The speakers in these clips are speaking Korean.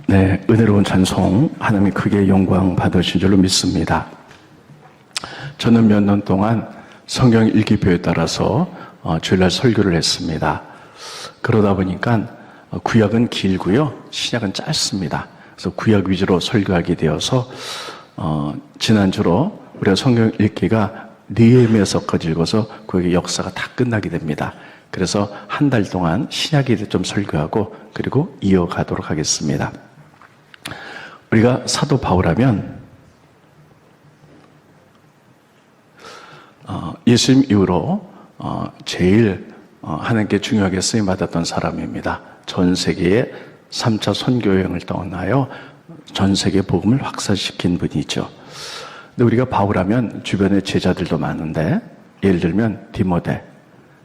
네, 은혜로운 찬송 하나님이 크게 영광 받으신 줄로 믿습니다. 저는 몇 년 동안 성경 읽기표에 따라서 주일날 설교를 했습니다. 그러다 보니까 구약은 길고요, 신약은 짧습니다. 그래서 구약 위주로 설교하게 되어서 지난주로 우리가 성경 읽기가 느헤미야서까지 읽어서 구약의 역사가 다 끝나게 됩니다. 그래서 한 달 동안 신약에 좀 설교하고 그리고 이어가도록 하겠습니다. 우리가 사도 바울하면 예수님 이후로 제일 하나님께 중요하게 쓰임받았던 사람입니다. 전 세계에 3차 선교여행을 떠나요 전 세계 복음을 확산시킨 분이죠. 근데 우리가 바울하면 주변에 제자들도 많은데, 예를 들면 디모데,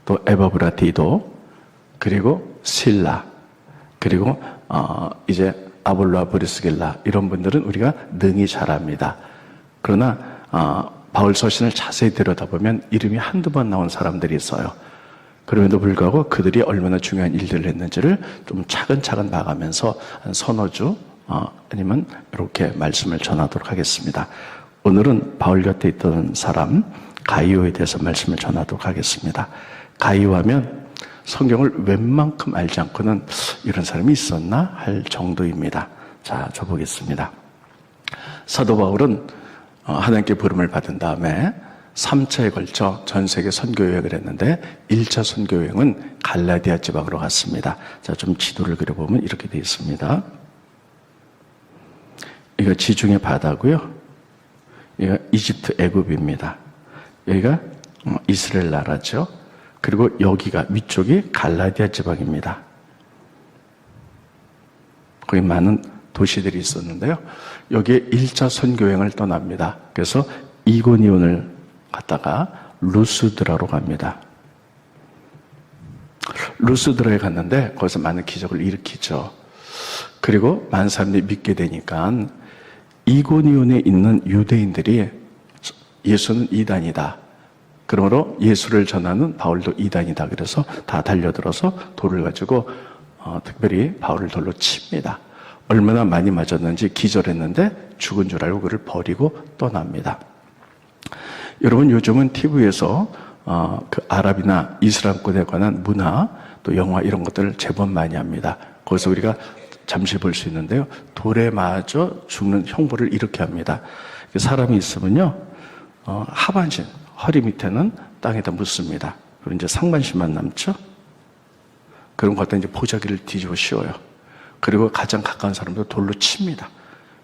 또 에바브라디도, 그리고 실라, 그리고 이제 아볼로와 브리스길라, 이런 분들은 우리가 능히 잘 압니다. 그러나 바울 서신을 자세히 들여다보면 이름이 한두 번 나온 사람들이 있어요. 그럼에도 불구하고 그들이 얼마나 중요한 일들을 했는지를 좀 차근차근 봐가면서 한 서너 주 아니면 이렇게 말씀을 전하도록 하겠습니다. 오늘은 바울 곁에 있던 사람 가이오에 대해서 말씀을 전하도록 하겠습니다. 가이오 하면 성경을 웬만큼 알지 않고는 이런 사람이 있었나 할 정도입니다. 자, 저 보겠습니다. 사도 바울은 하나님께 부름을 받은 다음에 3차에 걸쳐 전 세계 선교여행을 했는데 1차 선교여행은 갈라디아 지방으로 갔습니다. 자, 좀 지도를 그려보면 이렇게 되어 있습니다. 이거 지중해 바다고요. 여기가 이집트 애굽입니다. 여기가 이스라엘 나라죠. 그리고 여기가 위쪽이 갈라디아 지방입니다. 거기 많은 도시들이 있었는데요. 여기에 1차 선교여행을 떠납니다. 그래서 이고니온을 갔다가 루스드라로 갑니다. 루스드라에 갔는데 거기서 많은 기적을 일으키죠. 그리고 많은 사람들이 믿게 되니까 이고니온에 있는 유대인들이 예수는 이단이다, 그러므로 예수를 전하는 바울도 이단이다, 그래서 다 달려들어서 돌을 가지고 특별히 바울을 돌로 칩니다. 얼마나 많이 맞았는지 기절했는데 죽은 줄 알고 그를 버리고 떠납니다. 여러분, 요즘은 TV에서 그 아랍이나 이슬람권에 관한 문화, 또 영화 이런 것들을 제법 많이 합니다. 거기서 우리가 잠시 볼 수 있는데요, 돌에 맞아 죽는 형벌을 이렇게 합니다. 사람이 있으면요, 하반신, 허리 밑에는 땅에다 묻습니다. 그리고 이제 상반신만 남죠. 그런 것 갖다 이제 보자기를 뒤집어 씌워요. 그리고 가장 가까운 사람도 돌로 칩니다.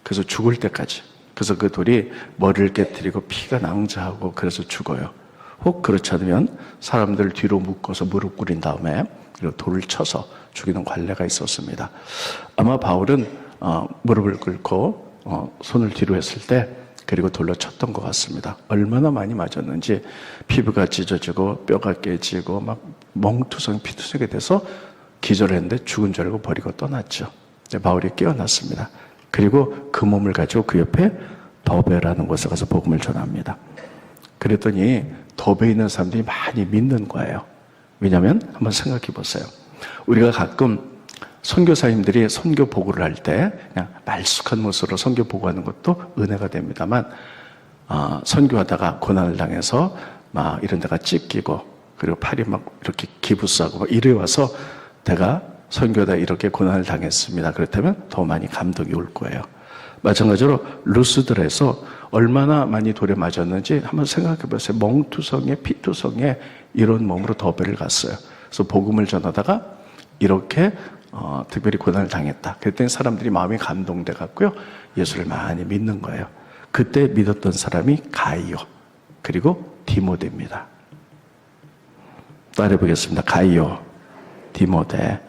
그래서 죽을 때까지. 그래서 그 돌이 머리를 깨트리고 피가 낭자하고 그래서 죽어요. 혹 그렇지 않으면 사람들을 뒤로 묶어서 무릎 꿇인 다음에 그리고 돌을 쳐서 죽이는 관례가 있었습니다. 아마 바울은 무릎을 꿇고 손을 뒤로 했을 때 그리고 돌로 쳤던 것 같습니다. 얼마나 많이 맞았는지 피부가 찢어지고 뼈가 깨지고 막 멍투성 피투성이 돼서 기절했는데 죽은 줄 알고 버리고 떠났죠. 바울이 깨어났습니다. 그리고 그 몸을 가지고 그 옆에 더베라는 곳에 가서 복음을 전합니다. 그랬더니 더베에 있는 사람들이 많이 믿는 거예요. 왜냐하면 한번 생각해 보세요. 우리가 가끔 선교사님들이 선교 보고를 할 때 그냥 말쑥한 모습으로 선교 보고하는 것도 은혜가 됩니다만, 선교하다가 고난을 당해서 막 이런 데가 찢기고 그리고 팔이 막 이렇게 기부싸고 막 이래 와서 내가 선교하다 이렇게 고난을 당했습니다, 그렇다면 더 많이 감동이 올 거예요. 마찬가지로 루스드라에서 얼마나 많이 돌에 맞았는지 한번 생각해 보세요. 멍투성에 피투성에 이런 몸으로 더베를 갔어요. 그래서 복음을 전하다가 이렇게 특별히 고난을 당했다. 그랬더니 사람들이 마음이 감동돼 갖고요, 예수를 많이 믿는 거예요. 그때 믿었던 사람이 가이오, 그리고 디모데입니다. 따라해 보겠습니다. 가이오, 디모데.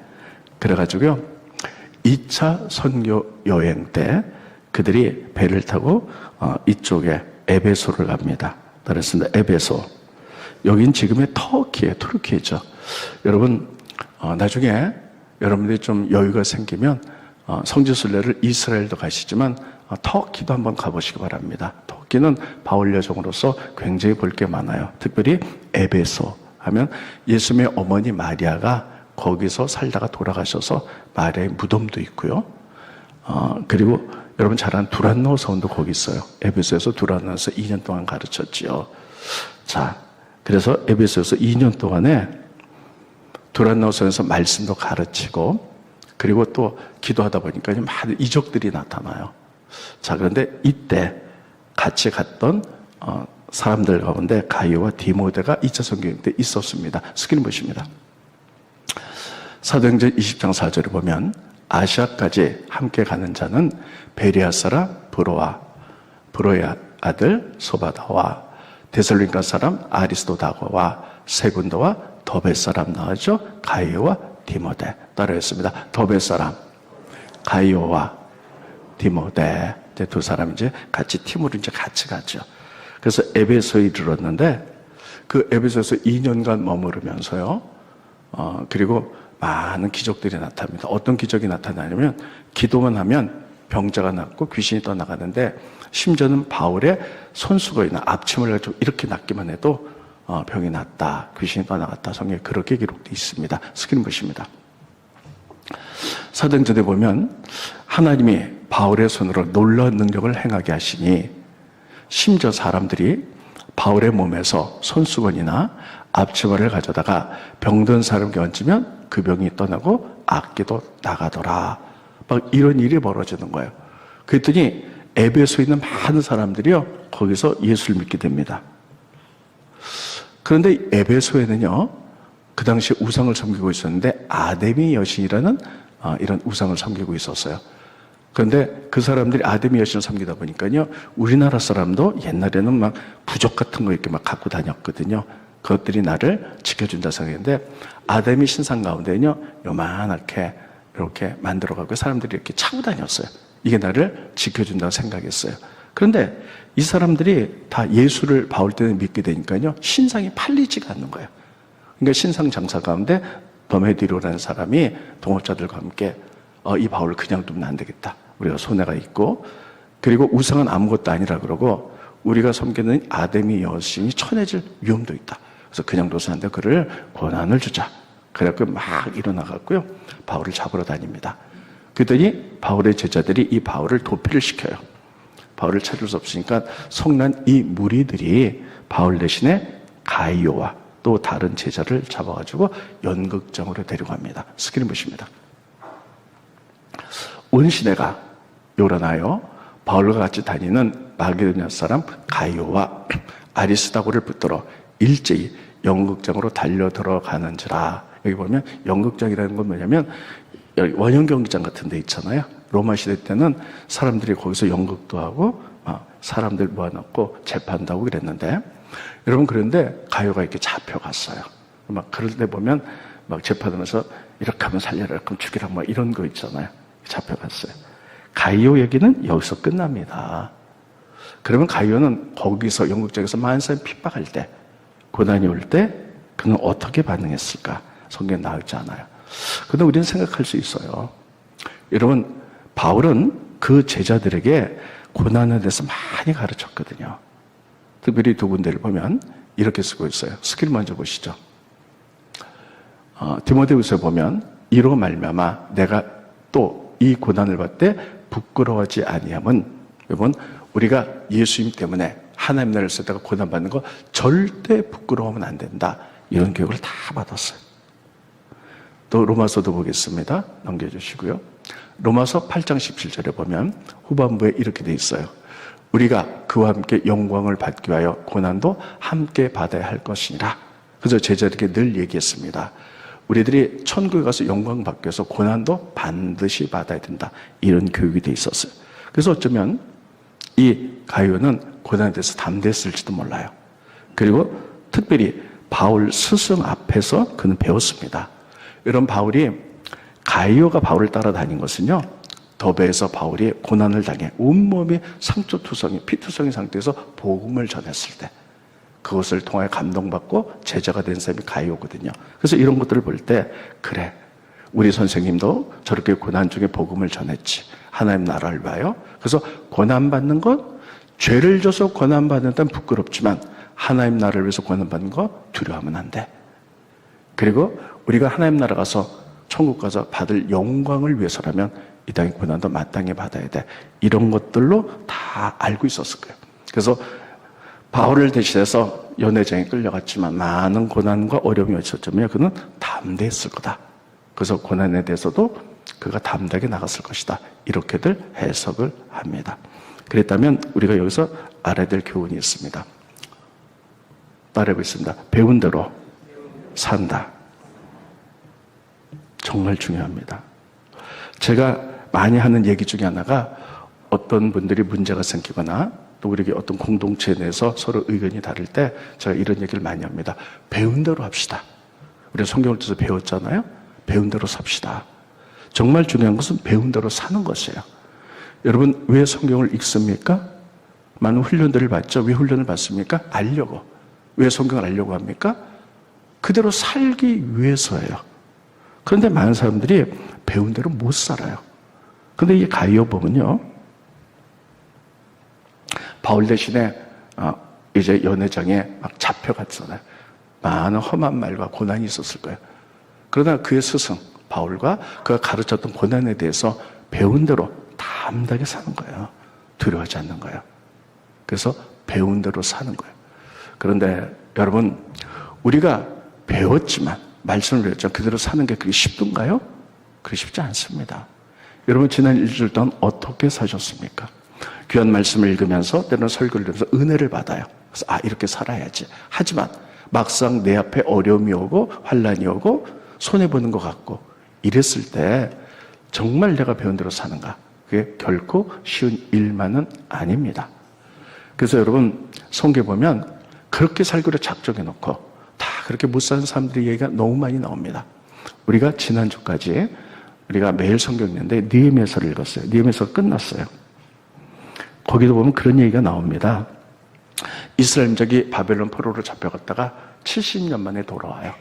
그래가지고요, 2차 선교 여행 때 그들이 배를 타고 이쪽에 에베소를 갑니다. 그랬습니다. 에베소. 여긴 지금의 터키예요. 투르키죠. 여러분, 나중에 여러분들이 좀 여유가 생기면 성지순례를 이스라엘도 가시지만 터키도 한번 가보시기 바랍니다. 터키는 바울 여정으로서 굉장히 볼 게 많아요. 특별히 에베소 하면 예수님의 어머니 마리아가 거기서 살다가 돌아가셔서 마리아의 무덤도 있고요. 그리고 여러분 잘 아는 두란노 서원도 거기 있어요. 에베소에서 두란노에서 2년 동안 가르쳤지요. 자, 그래서 에베소에서 2년 동안에 두란노 서원에서 말씀도 가르치고 그리고 또 기도하다 보니까 많은 이적들이 나타나요. 자, 그런데 이때 같이 갔던 사람들 가운데 가이오와 디모데가 2차 성경 때 있었습니다. 스크린 보십니다. 사도행전 20장 4절을 보면 아시아까지 함께 가는 자는 베리아 사람 브로의 아들 소바다와 데살로니가 사람 아리스도다고와 세군도와 더베 사람 나왔죠. 가이오와 디모데 따라했습니다. 더베 사람 가이오와 디모데 이제 두 사람 이제 같이 팀으로 이제 같이 가죠. 그래서 에베소에 이르렀는데 그 에베소에서 2년간 머무르면서요. 그리고 많은 기적들이 나타납니다. 어떤 기적이 나타나냐면 기도만 하면 병자가 낫고 귀신이 떠나가는데 심지어는 바울의 손수건이나 앞침을 좀 이렇게 낫기만 해도 병이 낫다, 귀신이 떠나갔다. 성경에 그렇게 기록되어 있습니다. 스크린 보십니다. 사도행전에 보면 하나님이 바울의 손으로 놀라운 능력을 행하게 하시니 심지어 사람들이 바울의 몸에서 손수건이나 앞치마를 가져다가 병든 사람에게 얹으면 그 병이 떠나고 악기도 나가더라. 막 이런 일이 벌어지는 거예요. 그랬더니 에베소에 있는 많은 사람들이요 거기서 예수를 믿게 됩니다. 그런데 에베소에는요 그 당시에 우상을 섬기고 있었는데 아데미 여신이라는 이런 우상을 섬기고 있었어요. 그런데 그 사람들이 아데미 여신을 섬기다 보니까요 우리나라 사람도 옛날에는 막 부적 같은 거 이렇게 막 갖고 다녔거든요. 그것들이 나를 지켜준다 생각했는데 아데미 신상 가운데는요 요만하게 이렇게 만들어가고 사람들이 이렇게 차고 다녔어요. 이게 나를 지켜준다고 생각했어요. 그런데 이 사람들이 다 예수를 바울 때는 믿게 되니까요 신상이 팔리지가 않는 거예요. 그러니까 신상 장사 가운데 더메디로라는 사람이 동업자들과 함께 이 바울을 그냥 두면 안 되겠다. 우리가 손해가 있고 그리고 우상은 아무것도 아니라 그러고 우리가 섬기는 아데미 여신이 천해질 위험도 있다. 그래서 그냥 둬서 안 돼. 그를 고난을 주자. 그래갖고 막 일어나갔고요. 바울을 잡으러 다닙니다. 그랬더니 바울의 제자들이 이 바울을 도피를 시켜요. 바울을 찾을 수 없으니까 성난 이 무리들이 바울 대신에 가이오와 또 다른 제자를 잡아가지고 연극장으로 데려갑니다. 스크린 보십니다. 온 시내가 요란하여 바울과 같이 다니는 마게도냐 사람 가이오와 아리스다고를 붙들어 일제히 연극장으로 달려 들어가는지라. 여기 보면 연극장이라는 건 뭐냐면 원형 경기장 같은 데 있잖아요. 로마 시대 때는 사람들이 거기서 연극도 하고 사람들 모아놓고 재판도 하고 그랬는데 여러분 그런데 가요가 이렇게 잡혀갔어요. 막 그럴 때 보면 막 재판하면서 이렇게 하면 살려라, 이렇게 하면 죽이라 막 이런 거 있잖아요. 잡혀갔어요. 가이오 얘기는 여기서 끝납니다. 그러면 가이오는 거기서 연극장에서 많은 사람이 핍박할 때 고난이 올 때 그는 어떻게 반응했을까? 성경에 나오지 않아요. 그런데 우리는 생각할 수 있어요. 여러분 바울은 그 제자들에게 고난에 대해서 많이 가르쳤거든요. 특별히 두 군데를 보면 이렇게 쓰고 있어요. 스크린 먼저 보시죠. 디모데후서에 보면 이로 말미암아 내가 또 이 고난을 받을 때 부끄러워하지 아니함은 여러분 우리가 예수님 때문에 하나님 나라를 쓰다가 고난받는 거 절대 부끄러워하면 안 된다. 이런 교육을 다 받았어요. 또 로마서도 보겠습니다. 넘겨주시고요. 로마서 8장 17절에 보면 후반부에 이렇게 돼 있어요. 우리가 그와 함께 영광을 받기 위하여 고난도 함께 받아야 할 것이니라. 그래서 제자들에게 늘 얘기했습니다. 우리들이 천국에 가서 영광 받기 위해서 고난도 반드시 받아야 된다. 이런 교육이 돼 있었어요. 그래서 어쩌면 이 가이오는 고난에 대해서 담대했을지도 몰라요. 그리고 특별히 바울 스승 앞에서 그는 배웠습니다. 이런 바울이 가이오가 바울을 따라다닌 것은요. 더베에서 바울이 고난을 당해 온몸이 상처투성이 피투성이 상태에서 복음을 전했을 때 그것을 통하여 감동받고 제자가 된 사람이 가이오거든요. 그래서 이런 것들을 볼 때 그래 우리 선생님도 저렇게 고난 중에 복음을 전했지. 하나님 나라를 위하여. 그래서 고난받는 것 죄를 져서 고난받는 데는 부끄럽지만 하나님 나라를 위해서 고난받는 거 두려워하면 안 돼. 그리고 우리가 하나님 나라 가서 천국 가서 받을 영광을 위해서라면 이 땅의 고난도 마땅히 받아야 돼. 이런 것들로 다 알고 있었을 거예요. 그래서 바울을 대신해서 연회장에 끌려갔지만 많은 고난과 어려움이 있었지만 그는 담대했을 거다. 그래서 고난에 대해서도 그가 담대하게 나갔을 것이다. 이렇게들 해석을 합니다. 그랬다면 우리가 여기서 알아야 될 교훈이 있습니다. 따라해보겠습니다. 배운 대로 산다. 정말 중요합니다. 제가 많이 하는 얘기 중에 하나가 어떤 분들이 문제가 생기거나 또 우리에게 어떤 공동체에 대해서 서로 의견이 다를 때 제가 이런 얘기를 많이 합니다. 배운 대로 합시다. 우리가 성경을 통해서 배웠잖아요. 배운 대로 삽시다. 정말 중요한 것은 배운 대로 사는 것이에요. 여러분 왜 성경을 읽습니까? 많은 훈련들을 받죠. 왜 훈련을 받습니까? 알려고. 왜 성경을 알려고 합니까? 그대로 살기 위해서예요. 그런데 많은 사람들이 배운 대로 못 살아요. 그런데 이 가이오법은요, 바울 대신에 이제 연회장에 막 잡혀갔잖아요. 많은 험한 말과 고난이 있었을 거예요. 그러나 그의 스승 바울과 그가 가르쳤던 고난에 대해서 배운 대로 담대하게 사는 거예요. 두려워하지 않는 거예요. 그래서 배운 대로 사는 거예요. 그런데 여러분, 우리가 배웠지만 말씀을 배웠지만 그대로 사는 게 그게 쉽던가요? 그게 쉽지 않습니다. 여러분 지난 일주일 동안 어떻게 사셨습니까? 귀한 말씀을 읽으면서 때로는 설교를 들으면서 은혜를 받아요. 그래서 이렇게 살아야지. 하지만 막상 내 앞에 어려움이 오고 환난이 오고 손해보는 것 같고 이랬을 때 정말 내가 배운 대로 사는가? 그게 결코 쉬운 일만은 아닙니다. 그래서 여러분 성경에 보면 그렇게 살기로 작정해놓고 다 그렇게 못 사는 사람들의 얘기가 너무 많이 나옵니다. 우리가 지난주까지 우리가 매일 성경 읽는데 느헤미야서를 읽었어요. 느헤미야서 끝났어요. 거기도 보면 그런 얘기가 나옵니다. 이스라엘 민족이 바벨론 포로로 잡혀갔다가 70년 만에 돌아와요.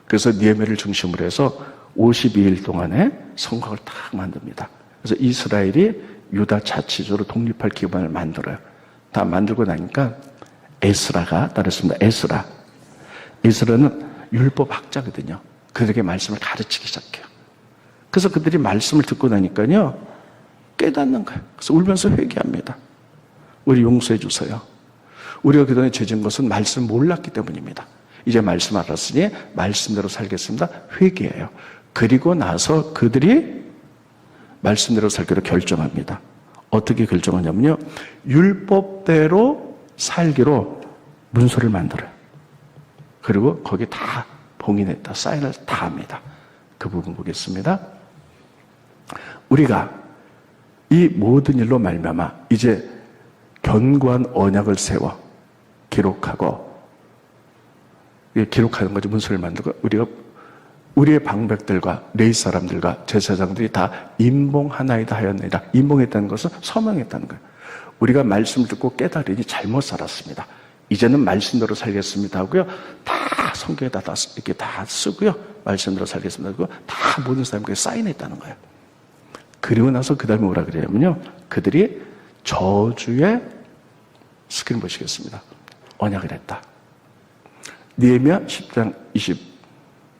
그래서 느헤미야를 중심으로 해서 52일 동안에 성곽을 딱 만듭니다. 그래서 이스라엘이 유다 자치적으로 독립할 기반을 만들어요. 다 만들고 나니까 에스라가 따랐습니다. 에스라는 율법 학자거든요. 그들에게 말씀을 가르치기 시작해요. 그래서 그들이 말씀을 듣고 나니까요 깨닫는 거예요. 그래서 울면서 회개합니다. 우리 용서해 주세요. 우리가 그동안 죄진 것은 말씀을 몰랐기 때문입니다. 이제 말씀 알았으니 말씀대로 살겠습니다. 회개해요. 그리고 나서 그들이 말씀대로 살기로 결정합니다. 어떻게 결정하냐면요, 율법대로 살기로 문서를 만들어요. 그리고 거기 다 봉인했다, 사인을 다 합니다. 그 부분 보겠습니다. 우리가 이 모든 일로 말미암아 이제 견고한 언약을 세워 기록하고, 기록하는 거죠. 문서를 만들고 우리가 우리의 방백들과 레위 사람들과 제사장들이 다 임봉하나이다 하였느니라. 임봉했다는 것은 서명했다는 거예요. 우리가 말씀을 듣고 깨달으니 잘못 살았습니다. 이제는 말씀대로 살겠습니다 하고요. 다 성경에다 이렇게 다 쓰고요. 말씀대로 살겠습니다 하고 다 모든 사람에게 사인했다는 거예요. 그리고 나서 그 다음에 뭐라 그래야면요, 그들이 저주의 스크린 보시겠습니다. 언약을 했다. 느헤미야 10장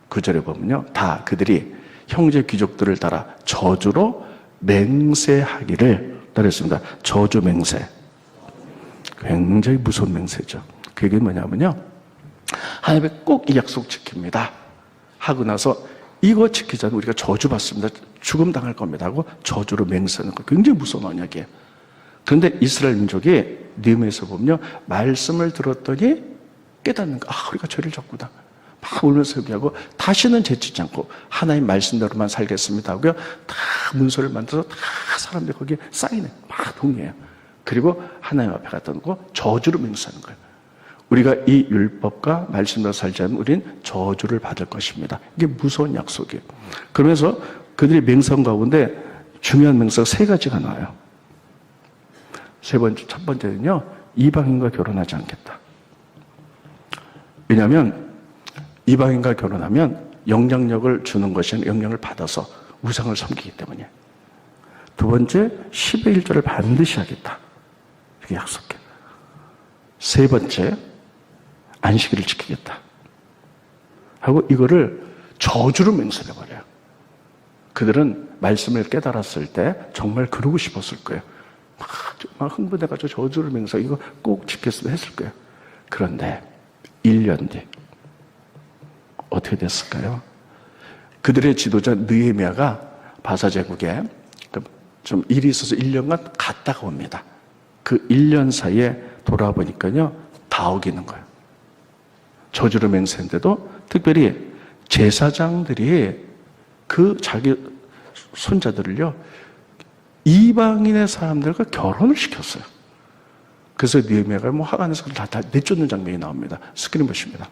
29절에 보면요, 다 그들이 형제 귀족들을 따라 저주로 맹세하기를 따르했습니다. 저주 맹세. 굉장히 무서운 맹세죠. 그게 뭐냐면요, 하나님이 꼭 이 약속 지킵니다 하고 나서 이거 지키지 않으면 우리가 저주받습니다, 죽음 당할 겁니다 하고 저주로 맹세하는 거, 굉장히 무서운 언약이에요. 그런데 이스라엘 민족이 느헤미야에서 보면요, 말씀을 들었더니 깨닫는 거, 우리가 죄를 졌구나 막 울면서 회개하고 다시는 죄짓지 않고 하나님 말씀대로만 살겠습니다 하고요, 다 문서를 만들어서 다 사람들이 거기에 사인해 막 동의해요. 그리고 하나님 앞에 갖다 놓고 저주로 맹세하는 거예요. 우리가 이 율법과 말씀대로 살지 않으면 우리는 저주를 받을 것입니다. 이게 무서운 약속이에요. 그러면서 그들이 맹세한 가운데 중요한 맹세가 세 가지가 나와요. 첫 번째는요, 이방인과 결혼하지 않겠다. 왜냐하면 이방인과 결혼하면 영향력을 주는 것이 아니라 영향을 받아서 우상을 섬기기 때문이에요. 두 번째, 10의 1조를 반드시 하겠다. 이렇게 약속해. 세 번째, 안식일을 지키겠다. 하고 이거를 저주로 맹세해버려요. 그들은 말씀을 깨달았을 때 정말 그러고 싶었을 거예요. 막 흥분해가지고 저주를 맹세, 이거 꼭 지켰으면 했을 거예요. 그런데 1년 뒤 어떻게 됐을까요? 그들의 지도자 느헤미야가 바사 제국에 좀 일이 있어서 1년간 갔다가 옵니다. 그 1년 사이에 돌아보니까요, 다 어기는 거예요. 저주를 맹세했는데도 특별히 제사장들이 그 자기 손자들을요, 이방인의 사람들과 결혼을 시켰어요. 그래서 느헤미야가 화가 나서 다 내쫓는 장면이 나옵니다. 스크린 보십니다.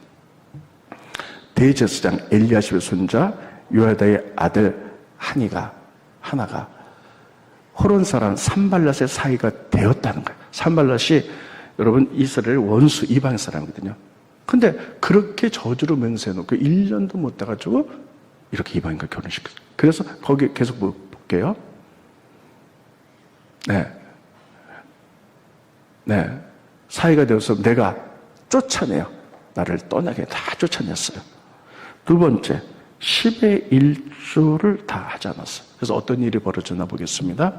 대제사장 엘리야십의 손자 요야다의 아들 하나가 호론 사람 산발랏의 사이가 되었다는 거예요. 산발랏이 여러분 이스라엘 원수 이방 사람이거든요. 근데 그렇게 저주로 맹세해놓고 1년도 못 돼가지고 이렇게 이방인과 결혼시켰어요. 그래서 거기 계속 볼게요. 네. 사이가 되어서 내가 쫓아내요. 나를 떠나게 다 쫓아냈어요. 두 번째, 10의 1조를 다 하지 않았어요. 그래서 어떤 일이 벌어졌나 보겠습니다.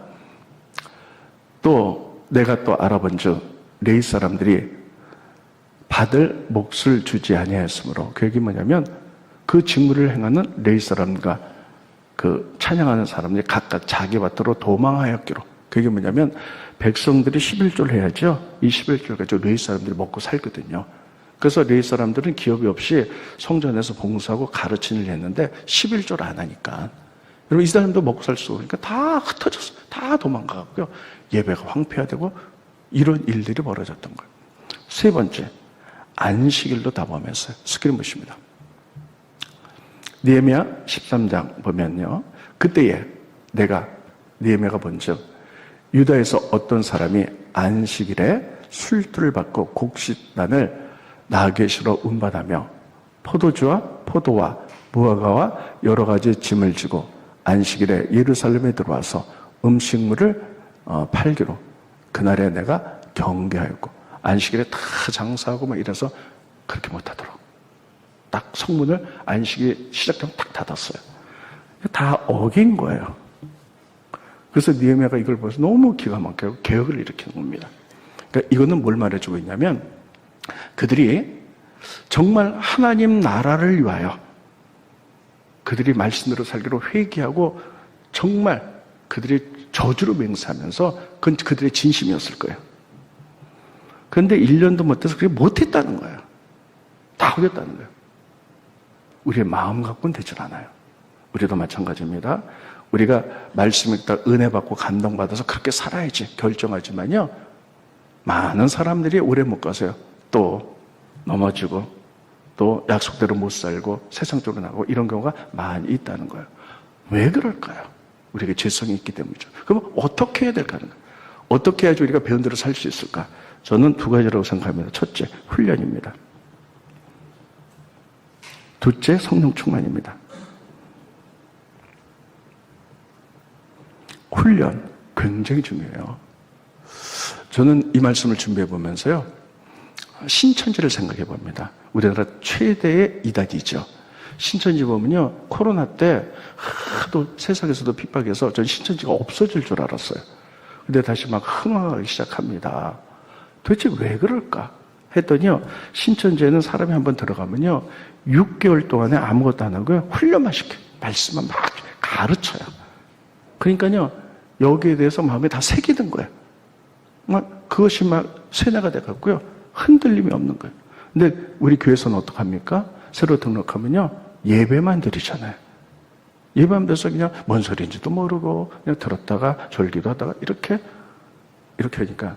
또 내가 또 알아본즉 레위 사람들이 받을 몫을 주지 아니하였으므로, 그 얘기 뭐냐면 그 직무를 행하는 레위 사람과 그 찬양하는 사람들이 각각 자기 밭으로 도망하였기로. 그게 뭐냐면 백성들이 11조를 해야죠. 이 11조를 가지고 레위 사람들이 먹고 살거든요. 그래서 레위 사람들은 기업이 없이 성전에서 봉사하고 가르치는 일 했는데 11조를 안 하니까 여러분 이 사람도 먹고 살 수 없으니까 다 흩어졌어. 다 도망가고요. 예배가 황폐화되고 이런 일들이 벌어졌던 거예요. 세 번째, 안식일도 다 범했어요. 스크린 보십니다. 느헤미야 13장 보면요. 그때에 내가 느헤미야가 본즉 유다에서 어떤 사람이 안식일에 술두를 받고 곡식단을 나귀시로 운반하며 포도주와 포도와 무화과와 여러 가지 짐을 지고 안식일에 예루살렘에 들어와서 음식물을 팔기로 그날에 내가 경계하였고, 안식일에 다 장사하고 막 이래서 그렇게 못하도록 딱 성문을 안식이 시작되면 딱 닫았어요. 다 어긴 거예요. 그래서 느헤미야가 이걸 보면서 너무 기가 막히고 개혁을 일으키는 겁니다. 그러니까 이거는 뭘 말해주고 있냐면 그들이 정말 하나님 나라를 위하여 그들이 말씀대로 살기로 회개하고 정말 그들이 저주로 맹세하면서 그건 그들의 진심이었을 거예요. 그런데 1년도 못해서 그게 못했다는 거예요. 다 어겼다는 거예요. 우리의 마음 갖고는 되질 않아요. 우리도 마찬가지입니다. 우리가 말씀 읽다 은혜 받고 감동받아서 그렇게 살아야지 결정하지만요, 많은 사람들이 오래 못 가세요. 또 넘어지고 또 약속대로 못 살고 세상적으로 나가고 이런 경우가 많이 있다는 거예요. 왜 그럴까요? 우리에게 죄성이 있기 때문이죠. 그럼 어떻게 해야 될까 하는 거예요. 어떻게 해야지 우리가 배운 대로 살 수 있을까? 저는 두 가지라고 생각합니다. 첫째, 훈련입니다. 둘째, 성령 충만입니다. 훈련 굉장히 중요해요. 저는 이 말씀을 준비해 보면서요, 신천지를 생각해 봅니다. 우리나라 최대의 이단이죠. 신천지 보면요, 코로나 때 하도 세상에서도 핍박해서 전 신천지가 없어질 줄 알았어요. 근데 다시 막 흥황하기 시작합니다. 도대체 왜 그럴까 했더니요, 신천지에는 사람이 한번 들어가면요 6개월 동안에 아무것도 안 하고요 훈련만 시켜요. 말씀만 막 가르쳐요. 그러니까요 여기에 대해서 마음에 다 새기는 거예요. 막 그것이 막 세뇌가 돼갖고요 흔들림이 없는 거예요. 근데 우리 교회에서는 어떡합니까? 새로 등록하면요 예배만 드리잖아요. 예배만 드려서 그냥 뭔 소리인지도 모르고 그냥 들었다가 졸기도 하다가 이렇게 하니까,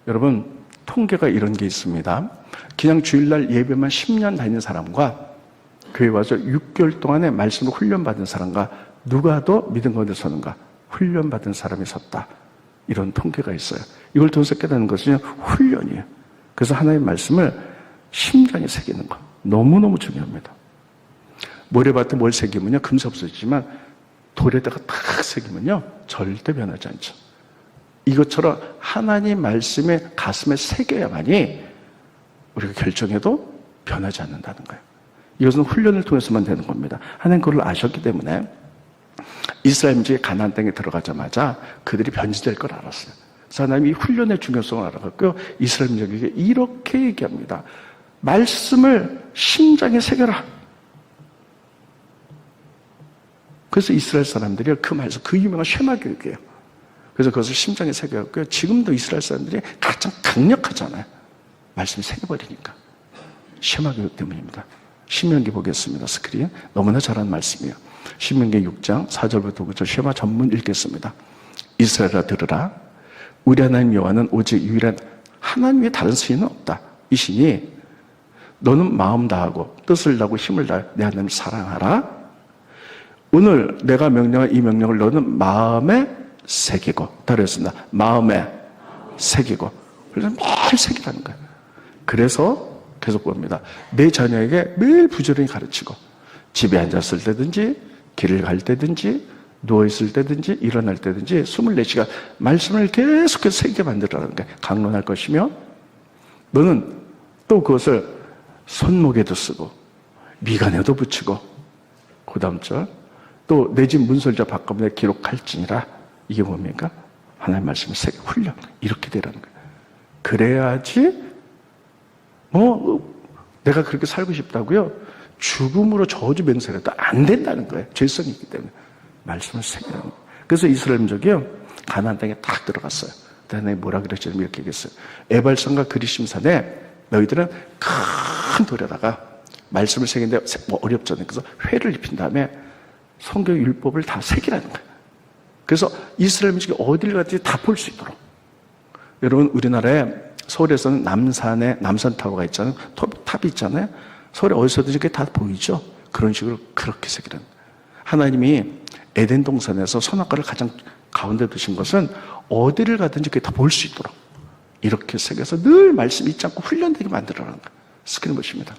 여러분 통계가 이런 게 있습니다. 그냥 주일날 예배만 10년 다니는 사람과 교회 와서 6개월 동안에 말씀을 훈련받은 사람과 누가 더 믿음 가운데 서는가? 훈련받은 사람이 섰다. 이런 통계가 있어요. 이걸 통해서 깨닫는 것은 훈련이에요. 그래서 하나님의 말씀을 심장에 새기는 거 너무너무 중요합니다. 모래밭에 뭘 새기면요 금세 없어지지만 돌에다가 탁 새기면요 절대 변하지 않죠. 이것처럼 하나님 말씀에 가슴에 새겨야만이 우리가 결정해도 변하지 않는다는 거예요. 이것은 훈련을 통해서만 되는 겁니다. 하나님 그걸 아셨기 때문에 이스라엘 민족이 가나안 땅에 들어가자마자 그들이 변질될 걸 알았어요. 그래서 하나님이 훈련의 중요성을 알아갖고요, 이스라엘 민족에게 이렇게 얘기합니다. 말씀을 심장에 새겨라. 그래서 이스라엘 사람들이 그 말씀, 그 유명한 쉐마 교육이에요. 그래서 그것을 심장에 새겨갖고요, 지금도 이스라엘 사람들이 가장 강력하잖아요. 말씀이 새겨버리니까. 쉐마 교육 때문입니다. 신명기 보겠습니다. 스크린. 너무나 잘하는 말씀이에요. 신명기 6장 4절부터 9절 쉐마 전문 읽겠습니다. 이스라엘아 들으라. 우리 하나님 여호와는 오직 유일한 하나님 외에 다른 신은 없다. 이 신이 너는 마음 다하고 뜻을 다하고 힘을 다해 내 하나님을 사랑하라. 오늘 내가 명령한 이 명령을 너는 마음에 새기고, 따라했습니다. 마음에 새기고. 그래서 매일 새기라는 거예요. 그래서 계속 봅니다. 내 자녀에게 매일 부지런히 가르치고, 집에 앉았을 때든지 길을 갈 때든지 누워있을 때든지 일어날 때든지 24시간 말씀을 계속해서 새기게 만들어라는 거예요. 강론할 것이며, 너는 또 그것을 손목에도 쓰고 미간에도 붙이고, 그 다음 절 또 내 집 문설자 바깥문에 기록할지니라. 이게 뭡니까? 하나님 말씀을 새겨 훈련. 이렇게 되라는 거예요. 그래야지 내가 그렇게 살고 싶다고요? 죽음으로 저주 맹세해도 안 된다는 거예요. 죄성이 있기 때문에. 말씀을 새기라는 거예요. 그래서 이스라엘 민족이요, 가나안 땅에 딱 들어갔어요. 그다음에 뭐라 그랬죠? 이렇게 얘기했어요. 에발산과 그리심산에 너희들은 큰 돌에다가 말씀을 새기는데 어렵잖아요. 그래서 회를 입힌 다음에 성경 율법을 다 새기라는 거예요. 그래서 이스라엘 민족이 어딜 가든지 다 볼 수 있도록. 여러분, 우리나라에 서울에서는 남산에 남산타워가 있잖아요. 탑이 있잖아요. 서울에 어디서든지 그게 다 보이죠. 그런 식으로 그렇게 새기라는 거예요. 하나님이 에덴 동산에서 선악과를 가장 가운데 두신 것은 어디를 가든지 그게 다 볼 수 있도록 이렇게 새겨서 늘 말씀 잊지 않고 훈련되게 만들어라는 거예요. 스크린 보십니다.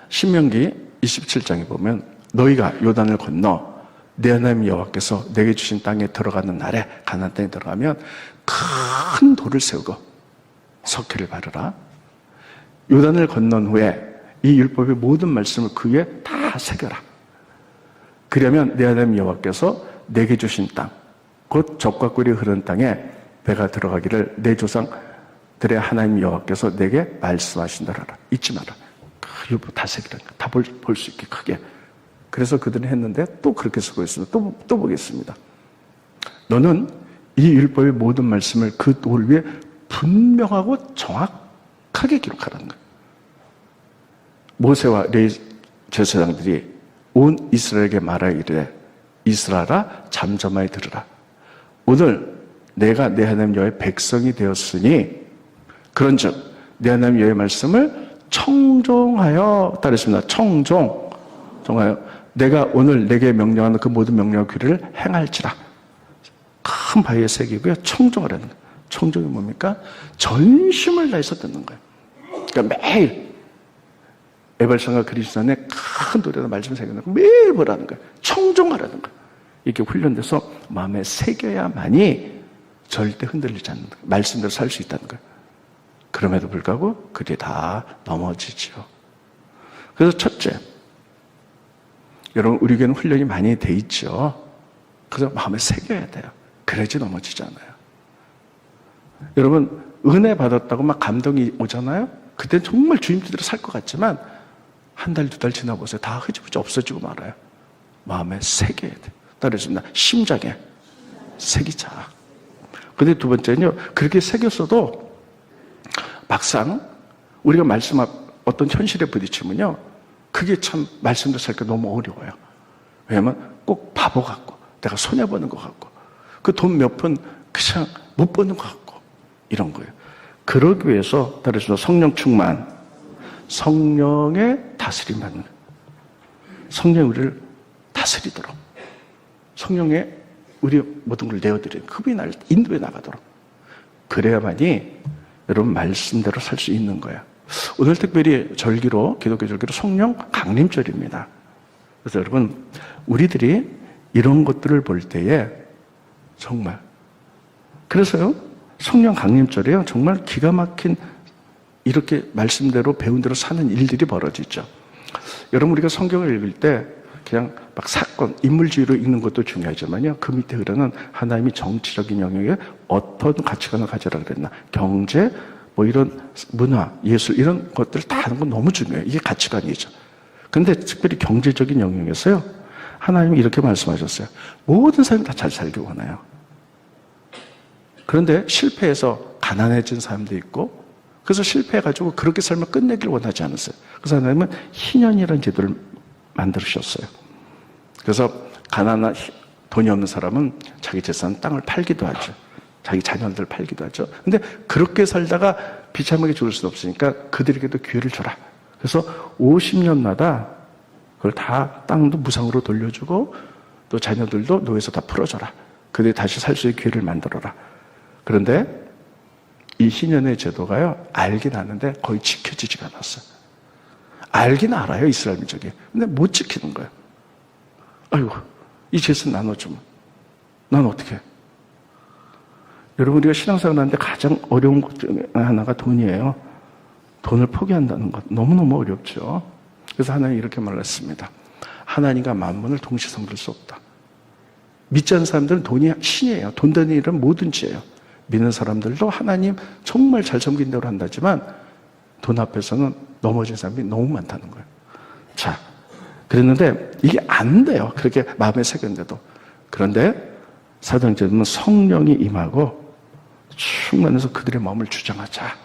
신명기 27장에 보면 너희가 요단을 건너 내 하나님 여호와께서 내게 주신 땅에 들어가는 날에, 가나안 땅에 들어가면 큰 돌을 세우고 석회를 바르라. 요단을 건넌 후에 이 율법의 모든 말씀을 그 위에 다 새겨라. 그러면 내 하나님 여호와께서 내게 주신 땅, 곧 젖과 꿀이 흐르는 땅에 배가 들어가기를 내 조상들의 하나님 여호와께서 내게 말씀하신다 하라. 잊지 마라. 그 율법 다 새기라는 거야. 다 볼 수 있게 크게. 그래서 그들은 했는데 또 그렇게 쓰고 있습니다. 또 보겠습니다. 너는 이 율법의 모든 말씀을 그 돌 위에 분명하고 정확하게 기록하라는 거예요. 모세와 레위 제사장들이 온 이스라엘에게 말하여 이르되 이스라엘아 잠잠하여 들으라. 오늘 내가 내 하나님 여호와의 백성이 되었으니 그런즉 내 하나님 여호와의 말씀을 청종하여, 따르겠습니다. 청종하여 내가 오늘 내게 명령하는 그 모든 명령과 규례를 행할지라. 큰 바위에 새기고요, 청종하라는 거예요. 청종이 뭡니까? 전심을 다해서 듣는 거예요. 그러니까 매일 에발산과 그리스산에 큰 돌에다 말씀을 새겨놓고 매일 보라는 거예요. 청종하라는 거예요. 이렇게 훈련돼서 마음에 새겨야만이 절대 흔들리지 않는 거예요. 말씀대로 살 수 있다는 거예요. 그럼에도 불구하고 그게 다 넘어지죠. 그래서 첫째, 여러분 우리에게는 훈련이 많이 돼 있죠. 그래서 마음에 새겨야 돼요. 그래야지 넘어지지 않아요. 여러분 은혜 받았다고 막 감동이 오잖아요. 그때 정말 주님 뜻대로 살 것 같지만 한 달, 두 달 지나보세요. 다 흐지부지 없어지고 말아요. 마음에 새겨야 돼요. 따르겠습니다. 심장에 새기자. 근데 두 번째는요, 그렇게 새겼어도 막상 우리가 말씀 앞 어떤 현실에 부딪히면요, 그게 참 말씀대로 살기가 너무 어려워요. 왜냐면 꼭 바보 같고 내가 손해보는 것 같고 그 돈 몇 푼 그냥 못 버는 것 같고 이런 거예요. 그러기 위해서 따라서 성령 충만, 성령의 다스림 받는, 성령이 우리를 다스리도록, 성령에 우리 모든 걸 내어드리는, 그분이 나를 인도해 나가도록, 그래야만이 여러분 말씀대로 살 수 있는 거예요. 오늘 특별히 절기로, 기독교 절기로 성령 강림절입니다. 그래서 여러분 우리들이 이런 것들을 볼 때에 정말, 그래서요 성령 강림절이에요, 정말 기가 막힌 이렇게 말씀대로 배운 대로 사는 일들이 벌어지죠. 여러분, 우리가 성경을 읽을 때 그냥 막 사건, 인물주의로 읽는 것도 중요하지만요, 그 밑에 흐르는 하나님이 정치적인 영역에 어떤 가치관을 가져라 그랬나, 경제, 뭐 이런 문화, 예술 이런 것들을 다 하는 건 너무 중요해요. 이게 가치관이죠. 그런데 특별히 경제적인 영역에서요, 하나님이 이렇게 말씀하셨어요. 모든 사람이 다 잘 살기 원해요. 그런데 실패해서 가난해진 사람도 있고, 그래서 실패해가지고 그렇게 삶을 끝내길 원하지 않았어요. 그래서 하나님은 희년이라는 제도를 만들으셨어요. 그래서 가난한, 돈이 없는 사람은 자기 재산 땅을 팔기도 하죠. 자기 자녀들 팔기도 하죠. 근데 그렇게 살다가 비참하게 죽을 수는 없으니까 그들에게도 기회를 줘라. 그래서 50년마다 그걸 다 땅도 무상으로 돌려주고, 또 자녀들도 노예에서 다 풀어줘라. 그들이 다시 살 수 있는 기회를 만들어라. 그런데 이 희년의 제도가요, 알긴 아는데 거의 지켜지지가 않았어요. 알긴 알아요, 이스라엘 민족이. 근데 못 지키는 거예요. 아이고, 이 재산 나눠주면 난 어떻게 해? 여러분, 우리가 신앙생활 하는데 가장 어려운 것 중에 하나가 돈이에요. 돈을 포기한다는 것 너무너무 어렵죠. 그래서 하나님이 이렇게 말했습니다. 하나님과 만문을 동시에 섬길 수 없다. 믿지 않는 사람들은 돈이 신이에요. 돈 되는 일은 뭐든지예요. 믿는 사람들도 하나님 정말 잘 섬긴 대로 한다지만 돈 앞에서는 넘어진 사람이 너무 많다는 거예요. 자, 그랬는데 이게 안 돼요. 그렇게 마음에 새겼는데도. 그런데 사도행전은 성령이 임하고 충만해서 그들의 마음을 주장하자.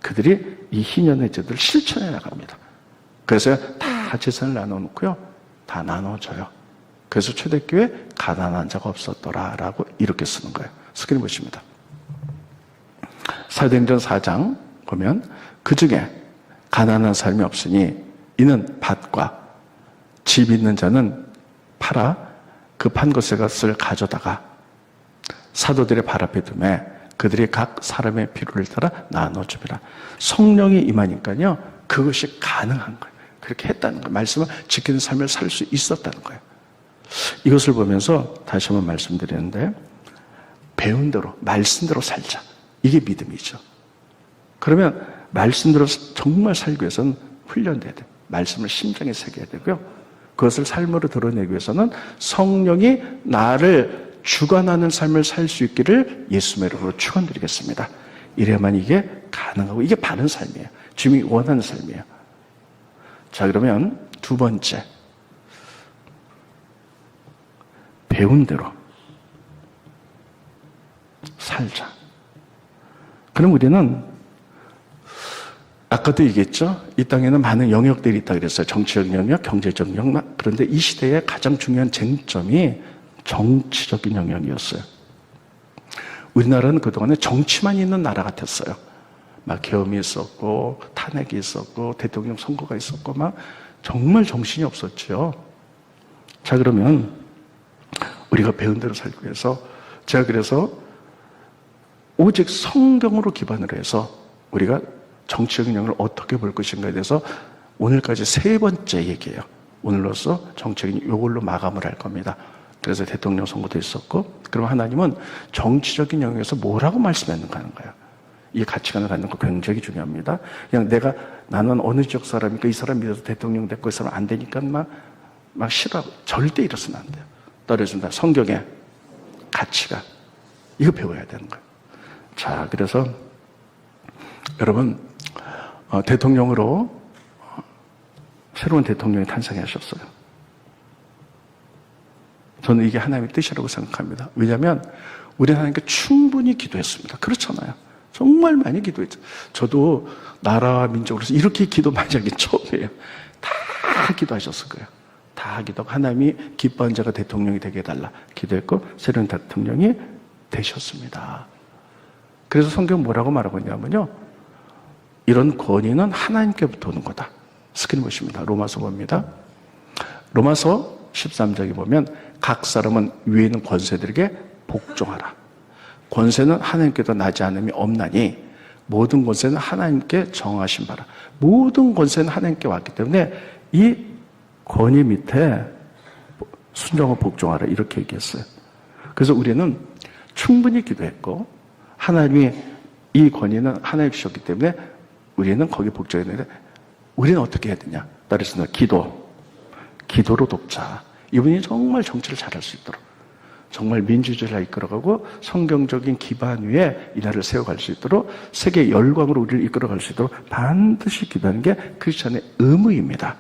그들이 이 희년의 제도를 실천해 나갑니다. 그래서 다 재산을 나눠놓고요, 다 나눠줘요. 그래서 초대교회 가난한 자가 없었더라라고 이렇게 쓰는 거예요. 스크린 보십니다. 사도행전 4장 보면 그 중에 가난한 사람이 없으니 이는 밭과 집 있는 자는 팔아 그 판 것을 가져다가 사도들의 발 앞에 두매 그들이 각 사람의 필요를 따라 나눠줍니다. 성령이 임하니까요, 그것이 가능한 거예요. 그렇게 했다는 거예요. 말씀을 지키는 삶을 살 수 있었다는 거예요. 이것을 보면서 다시 한번 말씀드리는데, 배운 대로, 말씀대로 살자. 이게 믿음이죠. 그러면 말씀대로 정말 살기 위해서는 훈련돼야 돼요. 말씀을 심장에 새겨야 되고요. 그것을 삶으로 드러내기 위해서는 성령이 나를 주관하는 삶을 살 수 있기를 예수의 이름으로 축원드리겠습니다. 이래야만 이게 가능하고, 이게 바른 삶이에요. 주님이 원하는 삶이에요. 자, 그러면 두 번째, 배운 대로 살자. 그럼 우리는 아까도 얘기했죠. 이 땅에는 많은 영역들이 있다 그랬어요. 정치적 영역, 경제적 영역. 그런데 이 시대의 가장 중요한 쟁점이 정치적인 영역이었어요. 우리나라는 그동안에 정치만 있는 나라 같았어요. 막 계엄이 있었고, 탄핵이 있었고, 대통령 선거가 있었고, 막 정말 정신이 없었죠. 자, 그러면 우리가 배운 대로 살기 위해서 제가 그래서 오직 성경으로 기반으로 해서 우리가 정치적인 영역을 어떻게 볼 것인가에 대해서 오늘까지 세 번째 얘기예요. 오늘로써 정치적인 이걸로 마감을 할 겁니다. 그래서 대통령 선거도 있었고, 그럼 하나님은 정치적인 영역에서 뭐라고 말씀했는가 하는 거예요. 이 가치관을 갖는 거 굉장히 중요합니다. 그냥 나는 어느 지역 사람이니까 이 사람 믿어서 대통령 됐고 이 사람 안 되니까 막 싫어하고, 절대 이러서는 안 돼요. 떨어진다. 성경의 가치가. 이거 배워야 되는 거예요. 자, 그래서 여러분, 대통령으로 새로운 대통령이 탄생하셨어요. 저는 이게 하나님의 뜻이라고 생각합니다. 왜냐하면 우리 하나님께 충분히 기도했습니다. 그렇잖아요. 정말 많이 기도했죠. 저도 나라와 민족으로서 이렇게 기도 많이 하긴 처음이에요. 다 기도하셨을 거예요. 다 기도하고 하나님이 기뻐하는 자가 대통령이 되게 해달라 기도했고 새로운 대통령이 되셨습니다. 그래서 성경 뭐라고 말하고 있냐면요, 이런 권위는 하나님께부터 오는 거다. 스크린 보십니다. 로마서 봅니다. 로마서 13장에 보면 각 사람은 위에 있는 권세들에게 복종하라. 권세는 하나님께도 나지 않음이 없나니 모든 권세는 하나님께 정하신 바라. 모든 권세는 하나님께 왔기 때문에 이 권위 밑에 순종하고 복종하라 이렇게 얘기했어요. 그래서 우리는 충분히 기도했고 하나님이 이 권위는 하나님 주셨기 때문에 우리는 거기 복종해야 되는데 우리는 어떻게 해야 되냐? 따르시는 기도로 돕자. 이분이 정말 정치를 잘할 수 있도록, 정말 민주주의를 이끌어가고 성경적인 기반 위에 이 나라를 세워갈 수 있도록, 세계 열광으로 우리를 이끌어갈 수 있도록 반드시 기도하는 게 크리스천의 의무입니다.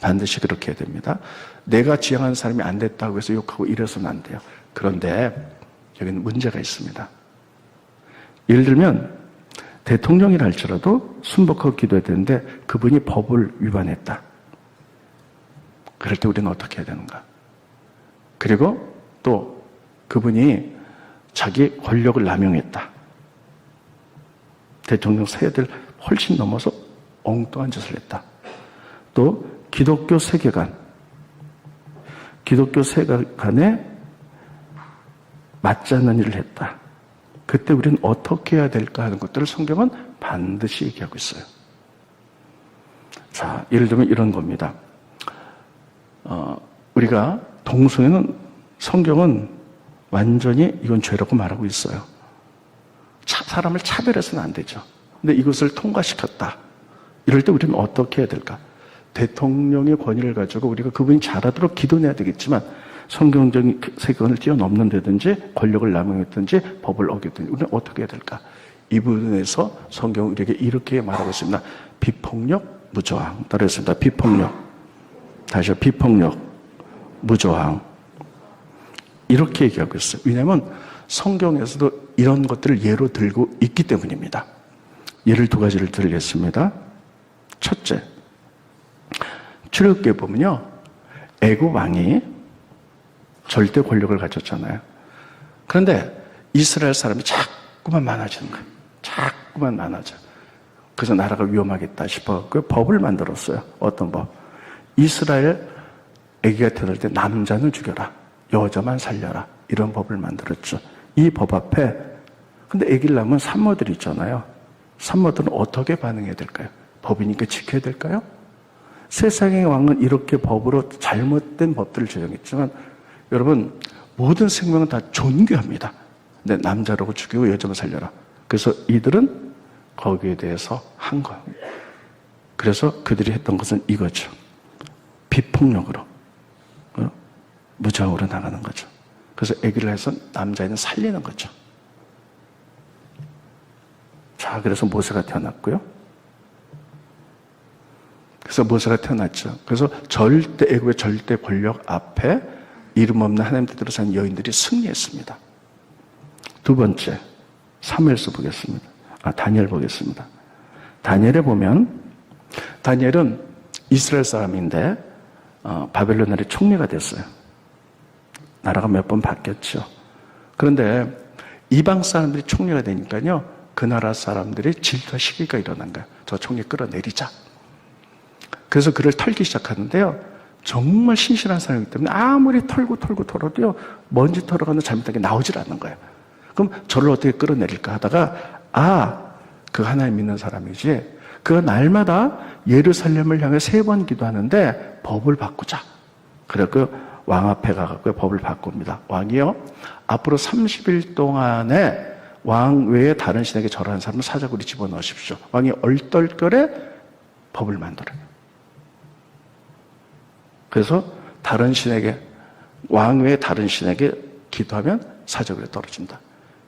반드시 그렇게 해야 됩니다. 내가 지향하는 사람이 안 됐다고 해서 욕하고 이래서는 안 돼요. 그런데 여기는 문제가 있습니다. 예를 들면 대통령이라 할지라도 순복하고 기도해야 되는데 그분이 법을 위반했다. 그럴 때 우리는 어떻게 해야 되는가? 그리고 또 그분이 자기 권력을 남용했다. 대통령 세대를 훨씬 넘어서 엉뚱한 짓을 했다. 또 기독교 세계관에 맞지 않는 일을 했다. 그때 우리는 어떻게 해야 될까 하는 것들을 성경은 반드시 얘기하고 있어요. 자, 예를 들면 이런 겁니다. 우리가 동성애는 성경은 완전히 이건 죄라고 말하고 있어요. 사람을 차별해서는 안 되죠. 근데 이것을 통과시켰다. 이럴 때 우리는 어떻게 해야 될까? 대통령의 권위를 가지고 우리가 그분이 잘하도록 기도해야 되겠지만 성경적인 세계관을 뛰어넘는 데든지 권력을 남용했든지 법을 어겼든지 우리는 어떻게 해야 될까? 이 부분에서 성경은 우리에게 이렇게 말하고 있습니다. 비폭력, 무저항. 따라했습니다. 비폭력. 다시요. 비폭력, 무저항. 이렇게 얘기하고 있어요. 왜냐하면 성경에서도 이런 것들을 예로 들고 있기 때문입니다. 예를 두 가지를 들겠습니다. 첫째, 출애굽기에 보면요, 애굽 왕이 절대 권력을 가졌잖아요. 그런데 이스라엘 사람이 자꾸만 많아지는 거예요. 자꾸만 많아져. 그래서 나라가 위험하겠다 싶어서 법을 만들었어요. 어떤 법? 이스라엘 아기가 태어날 때 남자는 죽여라, 여자만 살려라, 이런 법을 만들었죠. 이 법 앞에 근데 아기를 낳으면 산모들이 있잖아요. 산모들은 어떻게 반응해야 될까요? 법이니까 지켜야 될까요? 세상의 왕은 이렇게 법으로 잘못된 법들을 제정했지만 여러분, 모든 생명은 다 존귀합니다. 근데 남자라고 죽이고 여자만 살려라. 그래서 이들은 거기에 대해서 한 거예요. 그래서 그들이 했던 것은 이거죠. 비폭력으로, 무저항으로 나가는 거죠. 그래서 아기를 해서 남자애는 살리는 거죠. 자, 그래서 모세가 태어났고요. 그래서 모세가 태어났죠. 그래서 애굽의 절대 권력 앞에 이름 없는 하나님 뜻대로 사는 여인들이 승리했습니다. 두 번째, 사무엘서 보겠습니다. 다니엘 보겠습니다. 다니엘에 보면 다니엘은 이스라엘 사람인데 바벨론 나라의 총리가 됐어요. 나라가 몇 번 바뀌었죠. 그런데 이방 사람들이 총리가 되니까요, 그 나라 사람들이 질투와 시기가 일어난 거예요. 저 총리 끌어내리자. 그래서 그를 털기 시작하는데요, 정말 신실한 사람이기 때문에 아무리 털어도요, 먼지 털어가는 잘못된 게 나오질 않는 거예요. 그럼 저를 어떻게 끌어내릴까 하다가 그 하나님 믿는 사람이지, 그가 날마다 예루살렘을 향해 3번 기도하는데 법을 바꾸자. 그래서 왕 앞에 가서 법을 바꿉니다. 왕이요, 앞으로 30일 동안에 왕 외에 다른 신에게 절하는 사람을 사자굴에 집어넣으십시오. 왕이 얼떨결에 법을 만들어요. 그래서 다른 신에게, 왕 외에 다른 신에게 기도하면 사자굴에 떨어진다.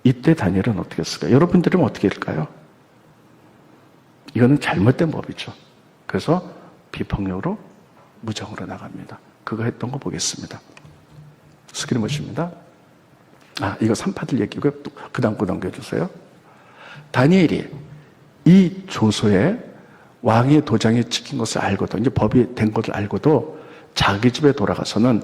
이때 다니엘은 어떻게 했을까요? 여러분들은 어떻게 할까요? 이거는 잘못된 법이죠. 그래서 비폭력으로, 무정으로 나갑니다. 그거 했던 거 보겠습니다. 스크린 보십니다. 이거 3파들 얘기고요. 그 다음 거 넘겨주세요. 다니엘이 이 조서에 왕의 도장이 찍힌 것을 알고도, 이제 법이 된 것을 알고도 자기 집에 돌아가서는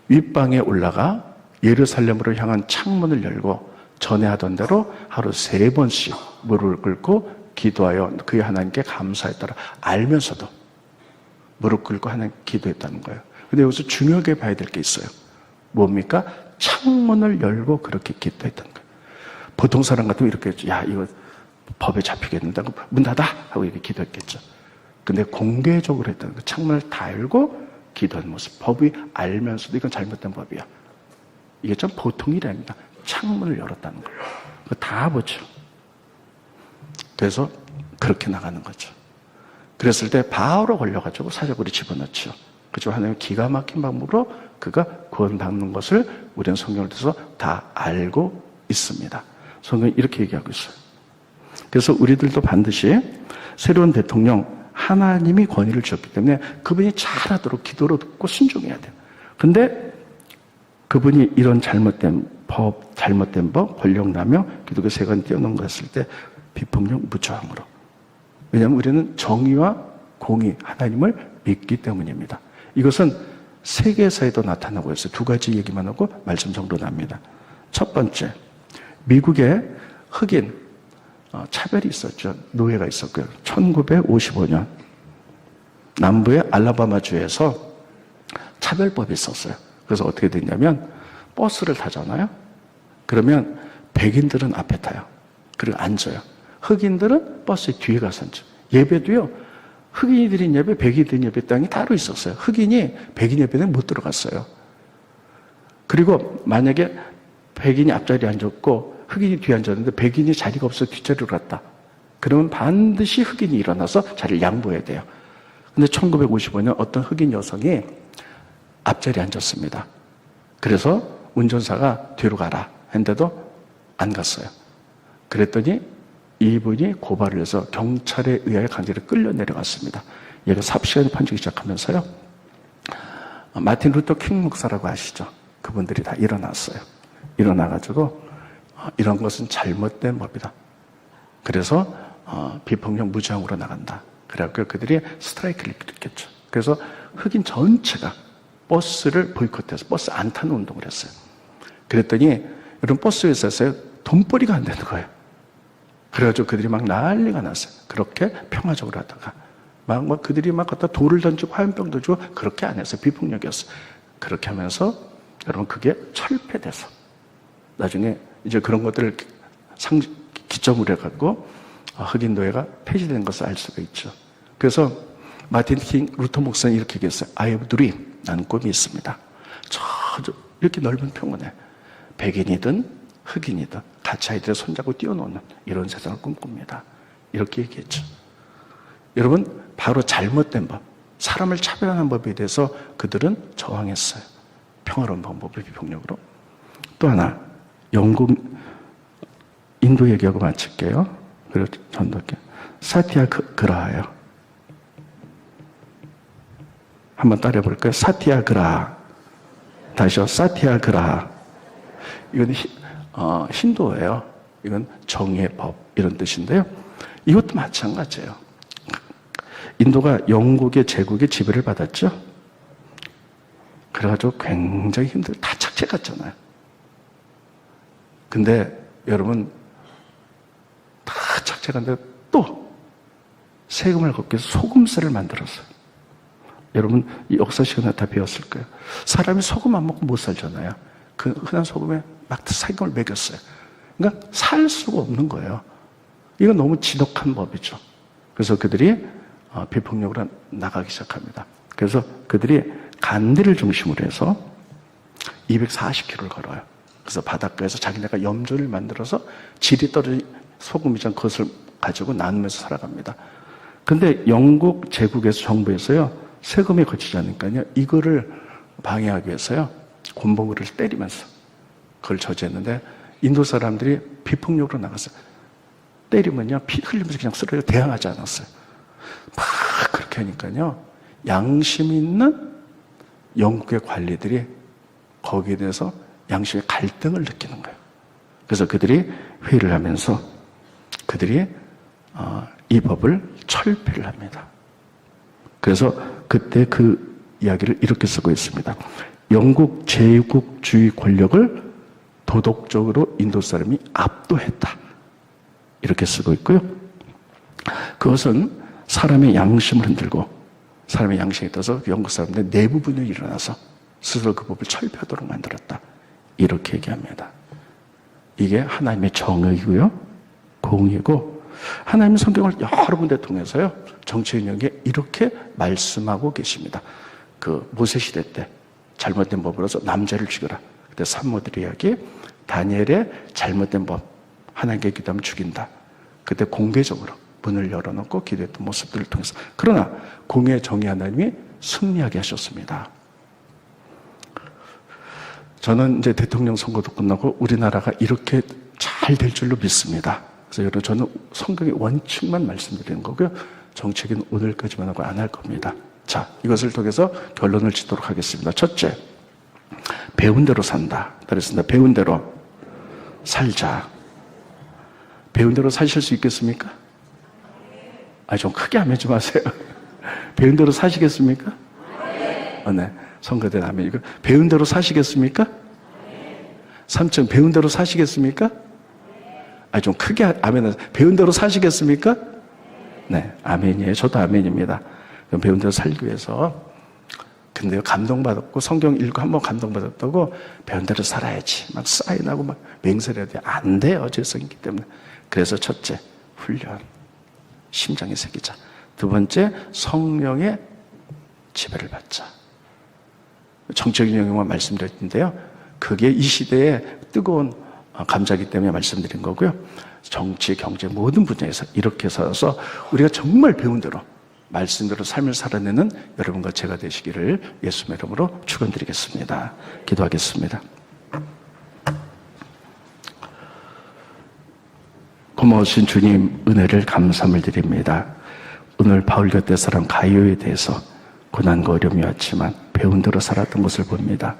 윗방에 올라가 예루살렘으로 향한 창문을 열고 전에 하던 대로 하루 3번씩 무릎을 꿇고 기도하여 그의 하나님께 감사했더라. 알면서도 무릎 꿇고 하나님 기도했다는 거예요. 근데 여기서 중요하게 봐야 될 게 있어요. 뭡니까? 창문을 열고 그렇게 기도했다는 거예요. 보통 사람 같으면 이렇게 했죠. 야, 이거 법에 잡히겠는데 문 닫아! 하고 이렇게 기도했겠죠. 근데 공개적으로 했다는 거예요. 창문을 다 열고 기도하는 모습. 법이 알면서도 이건 잘못된 법이야. 이게 좀 보통 일이 아닙니다. 창문을 열었다는 거예요. 그거 다 보죠. 그래서 그렇게 나가는 거죠. 그랬을 때 바로 걸려가지고 사자굴에 집어넣죠. 그죠? 하나님 기가 막힌 방법으로 그가 구원받는 것을 우리는 성경을 통해서 다 알고 있습니다. 성경이 이렇게 얘기하고 있어요. 그래서 우리들도 반드시 새로운 대통령 하나님이 권위를 주었기 때문에 그분이 잘하도록 기도로 듣고 순종해야 돼요. 근데 그분이 이런 잘못된 법, 권력나며 기독교 세관 뛰어넘은 거 했을 때 비폭력 무저항으로. 왜냐하면 우리는 정의와 공의, 하나님을 믿기 때문입니다. 이것은 세계사에도 나타나고 있어요. 두 가지 얘기만 하고 말씀 정돈합니다. 첫 번째, 미국에 흑인 차별이 있었죠. 노예가 있었고요. 1955년 남부의 알라바마주에서 차별법이 있었어요. 그래서 어떻게 됐냐면 버스를 타잖아요. 그러면 백인들은 앞에 타요. 그리고 앉아요. 흑인들은 버스 뒤에 가서 앉아요. 예배도요. 흑인이 드린 예배, 백인이 드린 예배 땅이 따로 있었어요. 흑인이 백인 예배는 못 들어갔어요. 그리고 만약에 백인이 앞자리에 앉았고 흑인이 뒤에 앉았는데 백인이 자리가 없어서 뒷자리로 갔다. 그러면 반드시 흑인이 일어나서 자리를 양보해야 돼요. 근데 1955년 어떤 흑인 여성이 앞자리에 앉았습니다. 그래서 운전사가 뒤로 가라 했는데도 안 갔어요. 그랬더니 이분이 고발을 해서 경찰에 의하여 강제로 끌려 내려갔습니다. 얘가 삽시간에 판지기 시작하면서요. 마틴 루터 킹 목사라고 아시죠? 그분들이 다 일어났어요. 일어나가지고 이런 것은 잘못된 법이다. 그래서 비폭력 무저항으로 나간다. 그래갖고 그들이 스트라이크를 일으켰죠. 그래서 흑인 전체가 버스를 보이콧해서 버스 안 타는 운동을 했어요. 그랬더니 여러분 버스 회사에서 돈벌이가 안 되는 거예요. 그래가지고 그들이 막 난리가 났어요. 그렇게 평화적으로 하다가 막 그들이 막 갖다 돌을 던지고 화염병 던지고 그렇게 안 했어요. 비폭력이었어요. 그렇게 하면서 여러분 그게 철폐돼서 나중에 이제 그런 것들을 기점으로 해갖고 흑인 노예가 폐지된 것을 알 수가 있죠. 그래서 마틴 킹 루터 목사는 이렇게 얘기했어요. I have dream. 나는 꿈이 있습니다. 이렇게 넓은 평원에 백인이든 흑인이든 같이 아이들을 손잡고 뛰어노는 이런 세상을 꿈꿉니다. 이렇게 얘기했죠. 여러분 바로 잘못된 법, 사람을 차별하는 법에 대해서 그들은 저항했어요. 평화로운 방법을 비폭력으로. 또 하나 인도 얘기하고 마칠게요. 그리고 전도할게요. 사티아그라하요. 한번 따라해 볼까요? 사티아그라하. 다시요. 사티아그라하. 이건 힌두어예요. 이건 정의의 법 이런 뜻인데요. 이것도 마찬가지예요. 인도가 영국의 제국의 지배를 받았죠. 그래가지고 굉장히 다 착취 갔잖아요. 근데 여러분 다 착취 갔는데 또 세금을 걷기 위해서 소금세를 만들었어요. 여러분 이 역사 시간에 다 배웠을 거예요. 사람이 소금 안 먹고 못 살잖아요. 그 흔한 소금에 막 세금을 매겼어요. 그러니까 살 수가 없는 거예요. 이건 너무 지독한 법이죠. 그래서 그들이 비폭력으로 나가기 시작합니다. 그래서 그들이 간디를 중심으로 해서 240km를 걸어요. 그래서 바닷가에서 자기네가 염전을 만들어서 질이 떨어진 소금이랑 그것을 가지고 나누면서 살아갑니다. 근데 영국 제국에서 정부에서요 세금이 거치지 않으니까요 이거를 방해하기 위해서요 곤봉을 때리면서 그걸 저지했는데 인도 사람들이 비폭력으로 나갔어요. 때리면요 피 흘리면서 그냥 쓰러져 대항하지 않았어요. 막 그렇게 하니까요 양심 있는 영국의 관리들이 거기에 대해서 양심의 갈등을 느끼는 거예요. 그래서 그들이 회의를 하면서 그들이 이 법을 철폐를 합니다. 그래서 그때 그 이야기를 이렇게 쓰고 있습니다. 영국 제국주의 권력을 도덕적으로 인도 사람이 압도했다. 이렇게 쓰고 있고요. 그것은 사람의 양심을 흔들고 사람의 양심에 따라서 영국 사람들의 내부 분열이 일어나서 스스로 그 법을 철폐하도록 만들었다. 이렇게 얘기합니다. 이게 하나님의 정의고요. 공의고 하나님의 성경을 여러 군데 통해서요. 정치인에게 이렇게 말씀하고 계십니다. 그 모세 시대 때 잘못된 법으로서 남자를 죽여라. 그때 산모들 이야기 다니엘의 잘못된 법 하나님께 기도하면 죽인다. 그때 공개적으로 문을 열어놓고 기도했던 모습들을 통해서. 그러나 공의 정의 하나님이 승리하게 하셨습니다. 저는 이제 대통령 선거도 끝나고 우리나라가 이렇게 잘 될 줄로 믿습니다. 그래서 여러분, 저는 성경의 원칙만 말씀드리는 거고요. 정책은 오늘까지만 하고 안 할 겁니다. 자, 이것을 통해서 결론을 짓도록 하겠습니다. 첫째, 배운 대로 산다. 그랬습니다. 배운 대로 살자. 배운 대로 사실 수 있겠습니까? 좀 크게 아멘 좀 하세요. 배운 대로 사시겠습니까? 네. 선거대 아멘. 이거 배운 대로 사시겠습니까? 3층 배운 대로 사시겠습니까? 좀 크게 아멘 하세요. 배운 대로 사시겠습니까? 네. 아멘이에요. 저도 아멘입니다. 그럼 배운 대로 살기 위해서. 근데요, 감동받았고, 성경 읽고 한번 감동받았다고 배운 대로 살아야지. 막 사인하고 막 맹세해야 돼요. 안 돼요. 죄성이기 때문에. 그래서 첫째, 훈련. 심장에 새기자. 두 번째, 성령의 지배를 받자. 정적인 영역만 말씀드렸는데요. 그게 이 시대의 뜨거운 감자기 때문에 말씀드린 거고요. 정치, 경제 모든 분야에서 이렇게 살아서 우리가 정말 배운 대로 말씀대로 삶을 살아내는 여러분과 제가 되시기를 예수님의 이름으로 축원드리겠습니다. 기도하겠습니다. 고마우신 주님, 은혜를 감사함을 드립니다. 오늘 바울 곁에 사람 가이오에 대해서 고난과 어려움이 왔지만 배운 대로 살았던 것을 봅니다.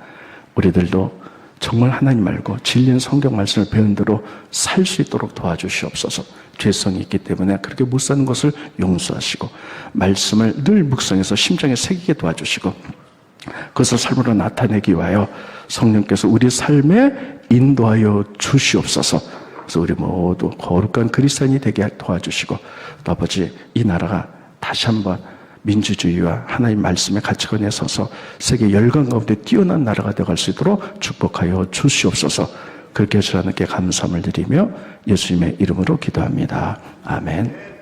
우리들도 정말 하나님 말고 진리인 성경 말씀을 배운 대로 살 수 있도록 도와주시옵소서. 죄성이 있기 때문에 그렇게 못 사는 것을 용서하시고 말씀을 늘 묵상해서 심장에 새기게 도와주시고 그것을 삶으로 나타내기 위하여 성령께서 우리 삶에 인도하여 주시옵소서. 그래서 우리 모두 거룩한 그리스도인이 되게 도와주시고 또 아버지, 이 나라가 다시 한번 민주주의와 하나님 말씀의 가치관에 서서 세계 열강 가운데 뛰어난 나라가 되어갈 수 있도록 축복하여 주시옵소서. 그렇게 해주시는 게 감사함을 드리며 예수님의 이름으로 기도합니다. 아멘.